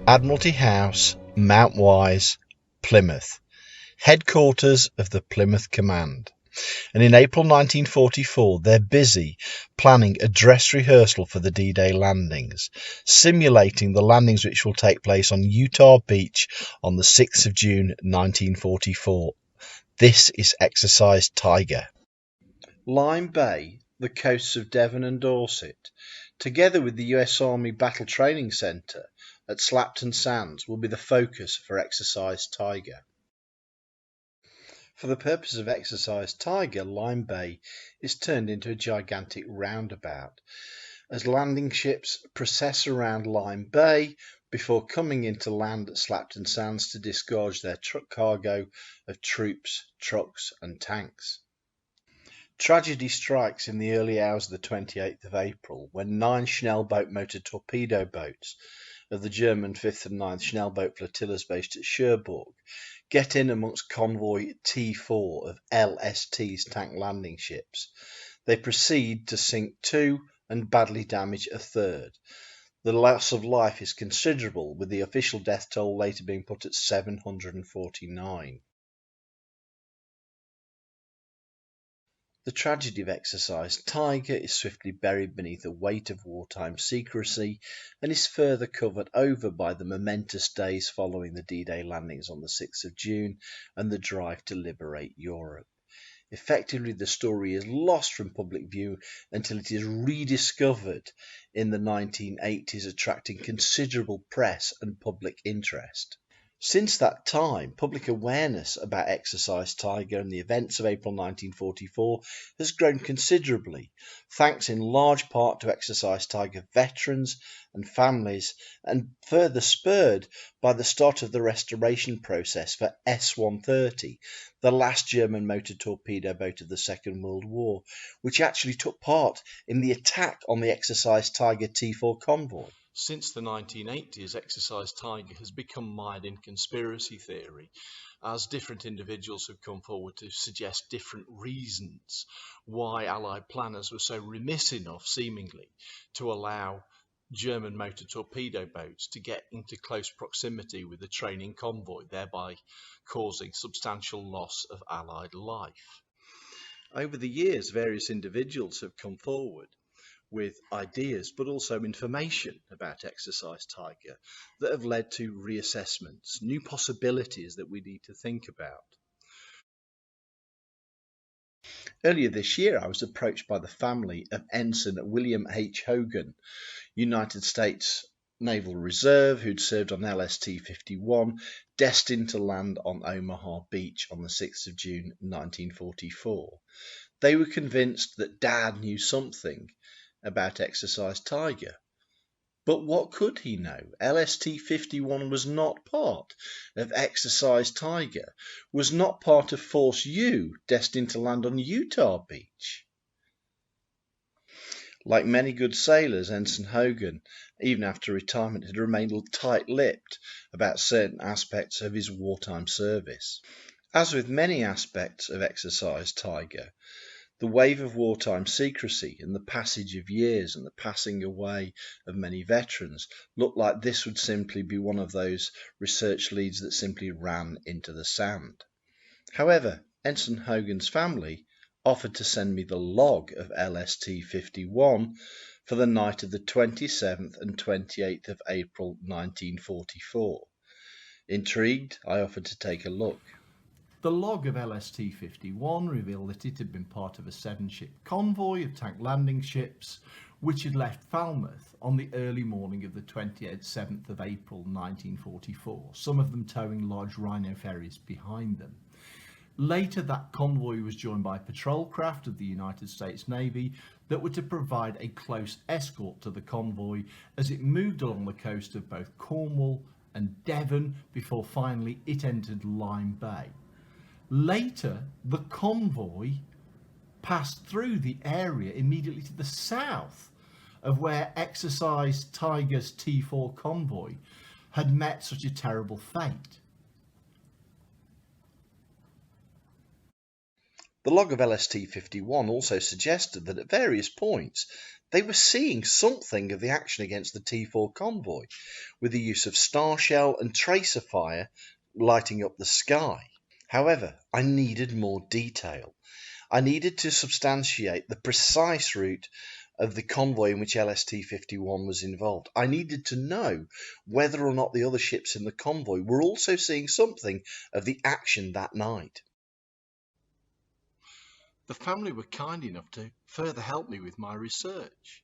Admiralty House, Mount Wise, Plymouth, headquarters of the Plymouth Command. And in April 1944, they're busy planning a dress rehearsal for the D-Day landings, simulating the landings which will take place on Utah Beach on the 6th of June 1944. This is Exercise Tiger. Lyme Bay, the coasts of Devon and Dorset, together with the US Army Battle Training Centre at Slapton Sands, will be the focus for Exercise Tiger. For the purpose of Exercise Tiger, Lyme Bay is turned into a gigantic roundabout as landing ships process around Lyme Bay before coming into land at Slapton Sands to discharge their truck cargo of troops, trucks and tanks. Tragedy strikes in the early hours of the 28th of April when 9 Schnellboat motor torpedo boats of the German 5th and 9th Schnellboat flotillas based at Cherbourg get in amongst convoy T4 of LST's tank landing ships. They proceed to sink 2 and badly damage a third. The loss of life is considerable, with the official death toll later being put at 749. The tragedy of Exercise Tiger is swiftly buried beneath a weight of wartime secrecy and is further covered over by the momentous days following the D-Day landings on the 6th of June and the drive to liberate Europe. Effectively, the story is lost from public view until it is rediscovered in the 1980s, attracting considerable press and public interest. Since that time, public awareness about Exercise Tiger and the events of April 1944 has grown considerably, thanks in large part to Exercise Tiger veterans and families, and further spurred by the start of the restoration process for S-130, the last German motor torpedo boat of the Second World War, which actually took part in the attack on the Exercise Tiger T4 convoy. Since the 1980s, Exercise Tiger has become mired in conspiracy theory, as different individuals have come forward to suggest different reasons why Allied planners were so remiss enough, seemingly, to allow German motor torpedo boats to get into close proximity with the training convoy, thereby causing substantial loss of Allied life. Over the years, various individuals have come forward with ideas but also information about Exercise Tiger that have led to reassessments, new possibilities that we need to think about. Earlier this year, I was approached by the family of Ensign William H. Hogan, United States Naval Reserve, who'd served on LST-51, destined to land on Omaha Beach on the 6th of June 1944. They were convinced that Dad knew something about Exercise Tiger. But what could he know? LST-51 was not part of Exercise Tiger, was not part of Force U, destined to land on Utah Beach. Like many good sailors, Ensign Hogan, even after retirement, had remained tight-lipped about certain aspects of his wartime service. As with many aspects of Exercise Tiger, the wave of wartime secrecy and the passage of years and the passing away of many veterans looked like this would simply be one of those research leads that simply ran into the sand. However, Ensign Hogan's family offered to send me the log of LST-51 for the night of the 27th and 28th of April 1944. Intrigued, I offered to take a look. The log of LST-51 revealed that it had been part of a 7-ship convoy of tank landing ships which had left Falmouth on the early morning of the 27th of April 1944, some of them towing large Rhino ferries behind them. Later, that convoy was joined by patrol craft of the United States Navy that were to provide a close escort to the convoy as it moved along the coast of both Cornwall and Devon before finally it entered Lyme Bay. Later, the convoy passed through the area immediately to the south of where Exercise Tiger's T4 convoy had met such a terrible fate. The log of LST-51 also suggested that at various points they were seeing something of the action against the T4 convoy, with the use of star shell and tracer fire lighting up the sky. However, I needed more detail. I needed to substantiate the precise route of the convoy in which LST-51 was involved. I needed to know whether or not the other ships in the convoy were also seeing something of the action that night. The family were kind enough to further help me with my research.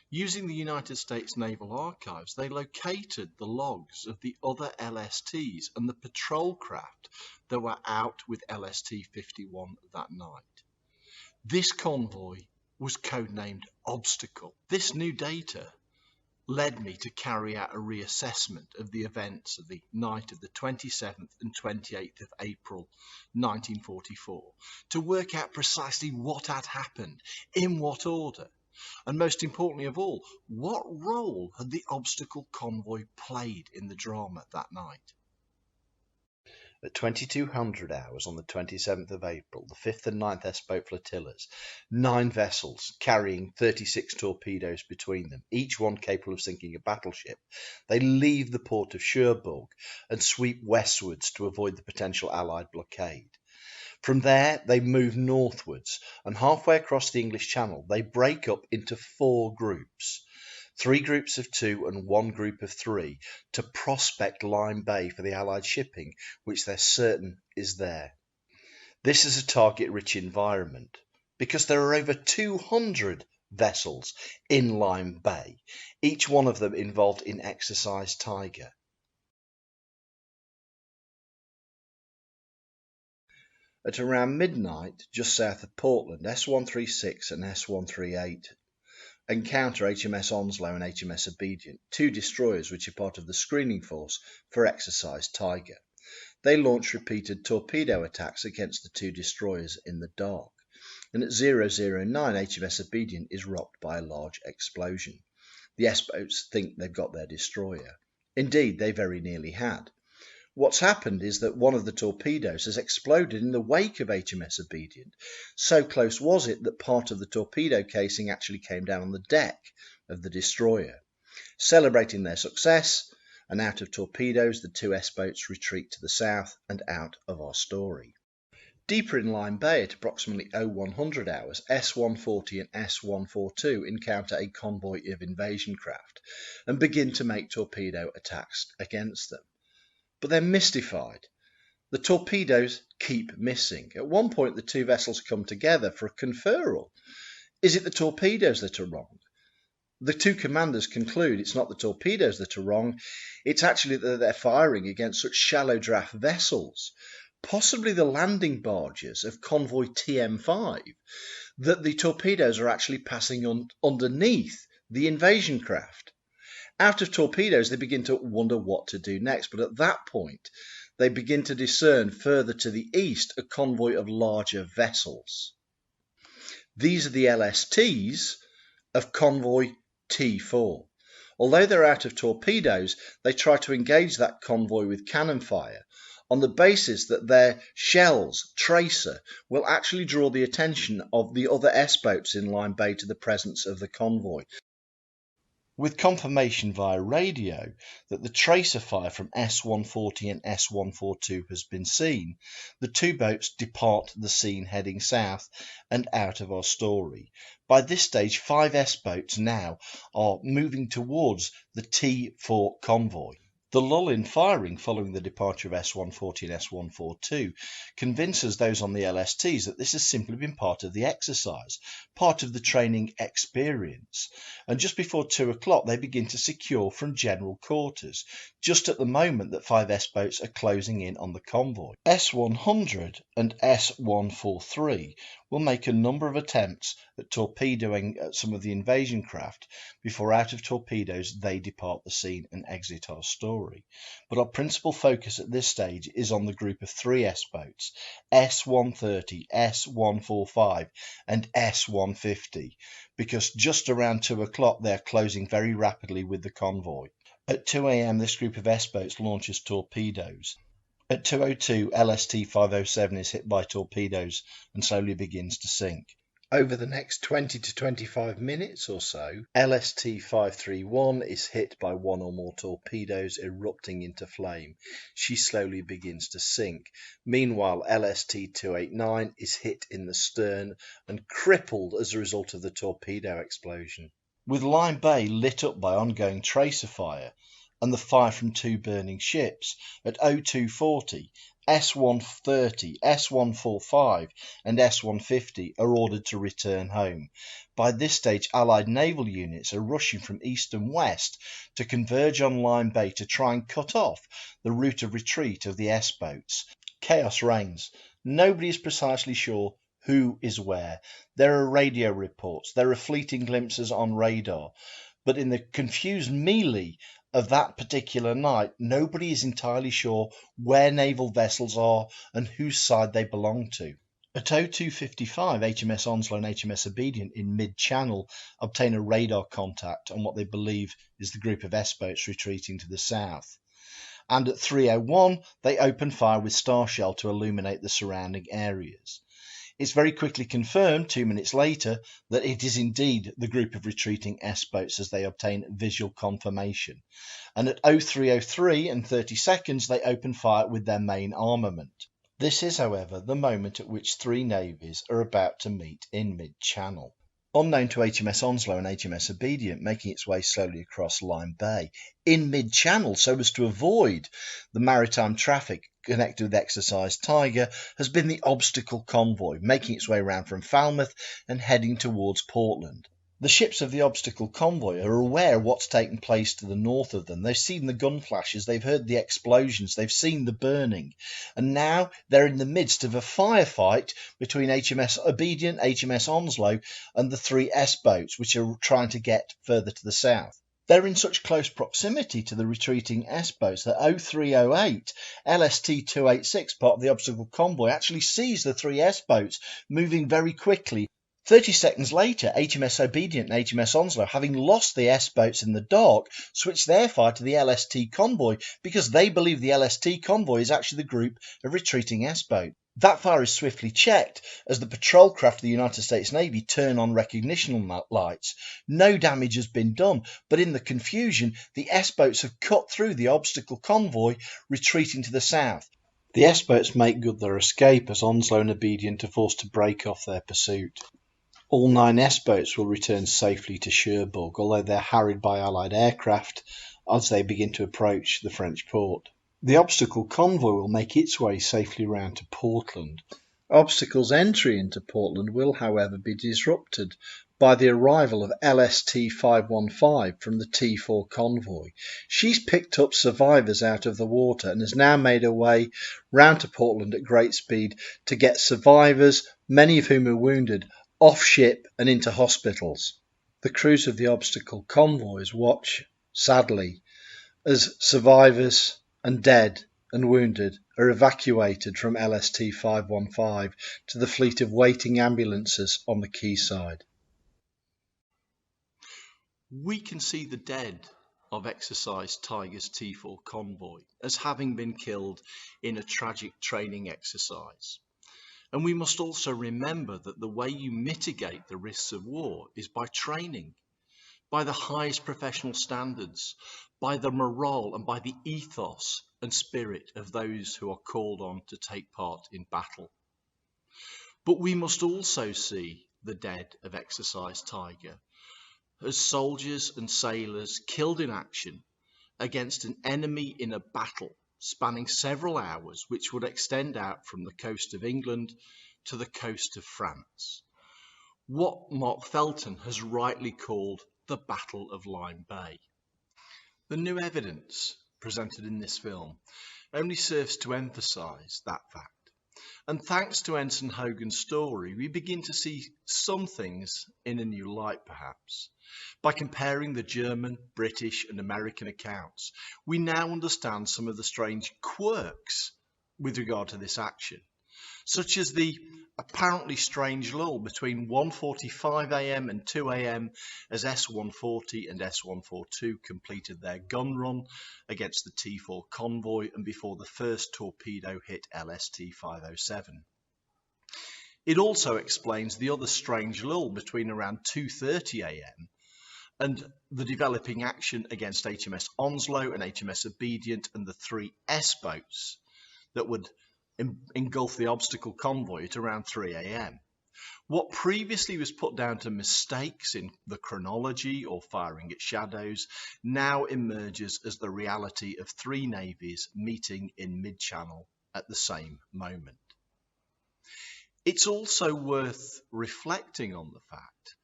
Using the United States Naval Archives, they located the logs of the other LSTs and the patrol craft that were out with LST-51 that night. This convoy was codenamed Obstacle. This new data led me to carry out a reassessment of the events of the night of the 27th and 28th of April 1944 to work out precisely what had happened, in what order, and most importantly of all, what role had the Obstacle convoy played in the drama that night. At 2200 hours on the 27th of April, the 5th and 9th S-boat flotillas, 9 vessels carrying 36 torpedoes between them, each one capable of sinking a battleship, they leave the port of Cherbourg and sweep westwards to avoid the potential Allied blockade. From there, they move northwards, and halfway across the English Channel, they break up into 4 groups. 3 groups of 2 and 1 group of 3 to prospect Lyme Bay for the Allied shipping, which they're certain is there. This is a target-rich environment because there are over 200 vessels in Lyme Bay, each one of them involved in Exercise Tiger. At around midnight, just south of Portland, S136 and S138 encounter HMS Onslow and HMS Obedient, 2 destroyers which are part of the screening force for Exercise Tiger. They launch repeated torpedo attacks against the 2 destroyers in the dark, and at 009 HMS Obedient is rocked by a large explosion. The S-boats think they've got their destroyer. Indeed, they very nearly had. What's happened is that one of the torpedoes has exploded in the wake of HMS Obedient. So close was it that part of the torpedo casing actually came down on the deck of the destroyer. Celebrating their success, and out of torpedoes, the 2 S-boats retreat to the south and out of our story. Deeper in Lyme Bay at approximately 0100 hours, S140 and S142 encounter a convoy of invasion craft and begin to make torpedo attacks against them. But they're mystified. The torpedoes keep missing. At one point, the 2 vessels come together for a conferral. Is it the torpedoes that are wrong? The 2 commanders conclude it's not the torpedoes that are wrong, it's actually that they're firing against such shallow draft vessels, possibly the landing barges of convoy TM5, that the torpedoes are actually passing underneath the invasion craft. Out of torpedoes, they begin to wonder what to do next, but at that point, they begin to discern further to the east a convoy of larger vessels. These are the LSTs of convoy T4. Although they're out of torpedoes, they try to engage that convoy with cannon fire on the basis that their shells, tracer, will actually draw the attention of the other S-boats in Lyme Bay to the presence of the convoy. With confirmation via radio that the tracer fire from S140 and S142 has been seen, the 2 boats depart the scene heading south and out of our story. By this stage, 5 S-boats now are moving towards the T4 convoy. The lull in firing following the departure of S140 and S142 convinces those on the LSTs that this has simply been part of the exercise, part of the training experience. And just before 2 o'clock, they begin to secure from general quarters, just at the moment that 5 S-boats are closing in on the convoy. S100 and S143 will make a number of attempts at torpedoing some of the invasion craft before, out of torpedoes, they depart the scene and exit our story. But our principal focus at this stage is on the group of 3 S-boats, S130, S145 and S150, because just around 2 o'clock they are closing very rapidly with the convoy. At 2 a.m. this group of S-boats launches torpedoes. At 2:02, LST-507 is hit by torpedoes and slowly begins to sink. Over the next 20 to 25 minutes or so, LST-531 is hit by one or more torpedoes erupting into flame. She slowly begins to sink. Meanwhile, LST-289 is hit in the stern and crippled as a result of the torpedo explosion. With Lyme Bay lit up by ongoing tracer fire and the fire from two burning ships, at 0240, S-130, S-145 and S-150 are ordered to return home. By this stage, Allied naval units are rushing from east and west to converge on Lyme Bay to try and cut off the route of retreat of the S-boats. Chaos reigns. Nobody is precisely sure who is where. There are radio reports, there are fleeting glimpses on radar, but in the confused melee of that particular night, nobody is entirely sure where naval vessels are and whose side they belong to. At 0255, HMS Onslow and HMS Obedient in mid-channel obtain a radar contact on what they believe is the group of S-boats retreating to the south. And at 3:01, they open fire with star shell to illuminate the surrounding areas. It's very quickly confirmed 2 minutes later that it is indeed the group of retreating S-boats as they obtain visual confirmation. And at 03:03 and 30 seconds they open fire with their main armament. This is, however, the moment at which three navies are about to meet in mid-channel. Unknown to HMS Onslow and HMS Obedient, making its way slowly across Lyme Bay in mid-channel so as to avoid the maritime traffic connected with Exercise Tiger, has been the Obstacle Convoy, making its way round from Falmouth and heading towards Portland. The ships of the Obstacle Convoy are aware of what's taken place to the north of them. They've seen the gun flashes, they've heard the explosions, they've seen the burning, and now they're in the midst of a firefight between HMS Obedient, HMS Onslow, and the three S-boats, which are trying to get further to the south. They're in such close proximity to the retreating S-boats that 0308, LST-286, part of the Obstacle Convoy, actually sees the three S-boats moving very quickly. 30 seconds later, HMS Obedient and HMS Onslow, having lost the S-boats in the dark, switch their fire to the LST convoy because they believe the LST convoy is actually the group of retreating S-boats. That fire is swiftly checked as the patrol craft of the United States Navy turn on recognition lights. No damage has been done, but in the confusion, the S-boats have cut through the Obstacle Convoy, retreating to the south. The S-boats make good their escape as Onslow and Obedient are forced to break off their pursuit. All 9 S-boats will return safely to Cherbourg, although they're harried by Allied aircraft as they begin to approach the French port. The Obstacle Convoy will make its way safely round to Portland. Obstacle's entry into Portland will, however, be disrupted by the arrival of LST-515 from the T4 convoy. She's picked up survivors out of the water and has now made her way round to Portland at great speed to get survivors, many of whom are wounded, off ship and into hospitals. The crews of the Obstacle convoys watch, sadly, as survivors and dead and wounded are evacuated from LST-515 to the fleet of waiting ambulances on the quayside. We can see the dead of Exercise Tiger's T4 convoy as having been killed in a tragic training exercise. And we must also remember that the way you mitigate the risks of war is by training, by the highest professional standards, by the morale and by the ethos and spirit of those who are called on to take part in battle. But we must also see the dead of Exercise Tiger as soldiers and sailors killed in action against an enemy in a battle spanning several hours, which would extend out from the coast of England to the coast of France. What Mark Felton has rightly called the Battle of Lyme Bay. The new evidence presented in this film only serves to emphasise that fact. And thanks to Ensign Hogan's story, we begin to see some things in a new light, perhaps. By comparing the German, British and American accounts, we now understand some of the strange quirks with regard to this action. such as the apparently strange lull between 1:45 a.m. and 2 a.m. as S-140 and S-142 completed their gun run against the T-4 convoy and before the first torpedo hit LST-507. It also explains the other strange lull between around 2:30 a.m. and the developing action against HMS Onslow and HMS Obedient and the 3 S-boats that would engulf the obstacle convoy at around 3 a.m. What previously was put down to mistakes in the chronology or firing at shadows now emerges as the reality of 3 navies meeting in mid-channel at the same moment. It's also worth reflecting on the fact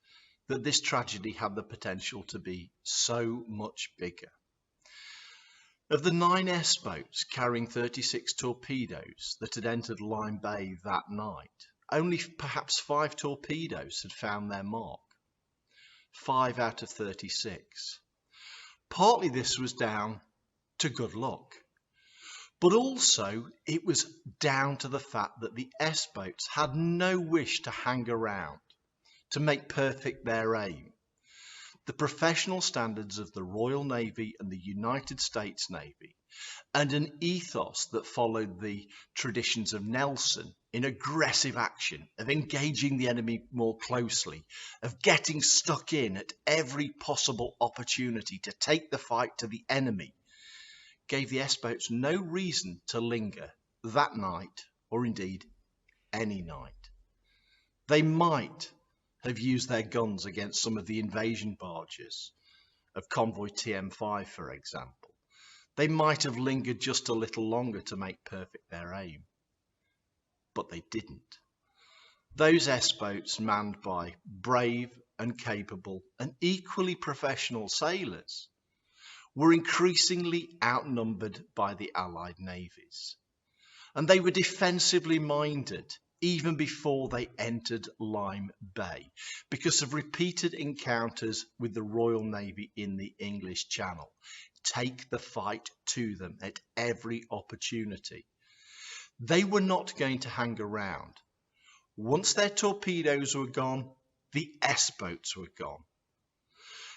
that this tragedy had the potential to be so much bigger. Of the 9 S-boats carrying 36 torpedoes that had entered Lyme Bay that night, only perhaps 5 torpedoes had found their mark. 5 out of 36. Partly this was down to good luck, but also it was down to the fact that the S-boats had no wish to hang around, to make perfect their aim. The professional standards of the Royal Navy and the United States Navy, and an ethos that followed the traditions of Nelson in aggressive action, of engaging the enemy more closely, of getting stuck in at every possible opportunity to take the fight to the enemy, gave the S-boats no reason to linger that night, or indeed any night. They might have used their guns against some of the invasion barges of convoy TM5, for example. They might have lingered just a little longer to make perfect their aim. But they didn't. Those S-boats, manned by brave and capable and equally professional sailors, were increasingly outnumbered by the Allied navies. And they were defensively minded even before they entered Lyme Bay, because of repeated encounters with the Royal Navy in the English Channel. Take the fight to them at every opportunity. They were not going to hang around. Once their torpedoes were gone, the S-boats were gone,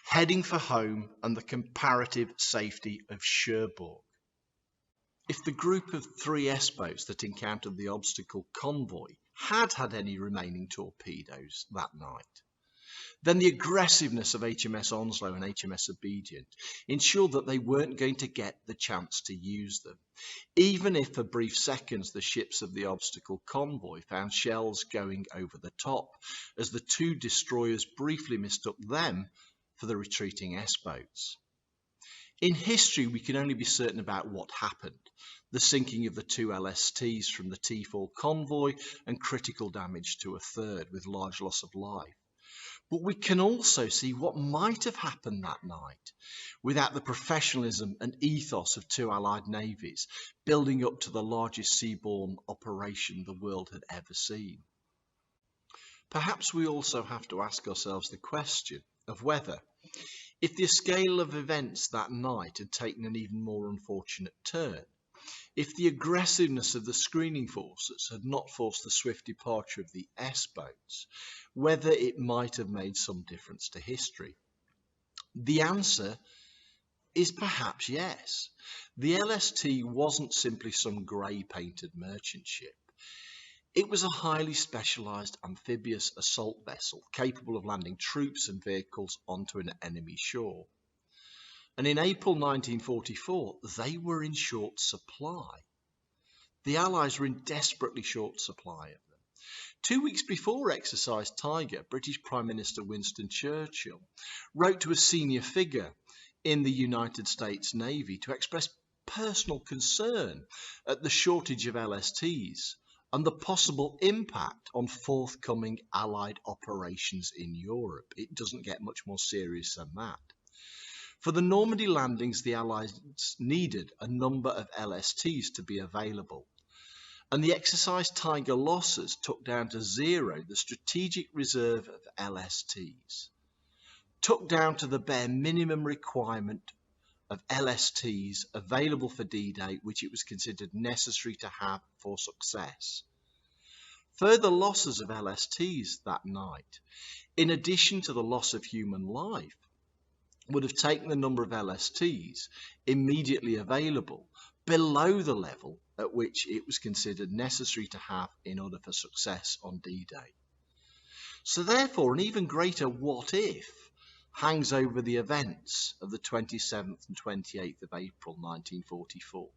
heading for home and the comparative safety of Cherbourg. If the group of 3 S-boats that encountered the obstacle convoy had any remaining torpedoes that night, then the aggressiveness of HMS Onslow and HMS Obedient ensured that they weren't going to get the chance to use them, even if for brief seconds the ships of the obstacle convoy found shells going over the top, as the 2 destroyers briefly mistook them for the retreating S-boats. In history, we can only be certain about what happened, the sinking of the 2 LSTs from the T4 convoy and critical damage to a third with large loss of life. But we can also see what might have happened that night without the professionalism and ethos of 2 Allied navies building up to the largest seaborne operation the world had ever seen. Perhaps we also have to ask ourselves the question of whether, if the scale of events that night had taken an even more unfortunate turn, if the aggressiveness of the screening forces had not forced the swift departure of the S-boats, whether it might have made some difference to history. The answer is perhaps yes. The LST wasn't simply some grey-painted merchant ship. It was a highly specialised amphibious assault vessel capable of landing troops and vehicles onto an enemy shore. And in April 1944, they were in short supply. The Allies were in desperately short supply of them. 2 weeks before Exercise Tiger, British Prime Minister Winston Churchill wrote to a senior figure in the United States Navy to express personal concern at the shortage of LSTs and the possible impact on forthcoming Allied operations in Europe. It doesn't get much more serious than that. For the Normandy landings, the Allies needed a number of LSTs to be available, and the Exercise Tiger losses took down to 0 the strategic reserve of LSTs, took down to the bare minimum requirement of LSTs available for D-Day, which it was considered necessary to have for success. Further losses of LSTs that night, in addition to the loss of human life, would have taken the number of LSTs immediately available below the level at which it was considered necessary to have in order for success on D-Day. So therefore, an even greater what if hangs over the events of the 27th and 28th of April 1944.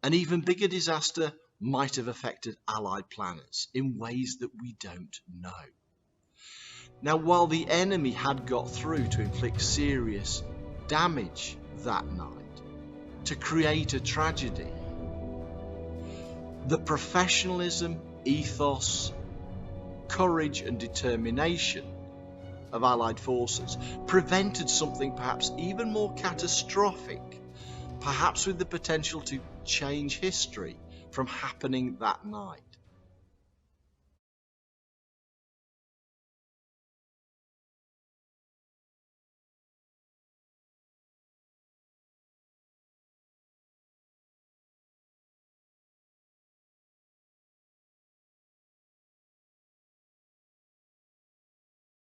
An even bigger disaster might have affected Allied planners in ways that we don't know. Now, while the enemy had got through to inflict serious damage that night, to create a tragedy, the professionalism, ethos, courage and determination of Allied forces prevented something perhaps even more catastrophic, perhaps with the potential to change history, from happening that night.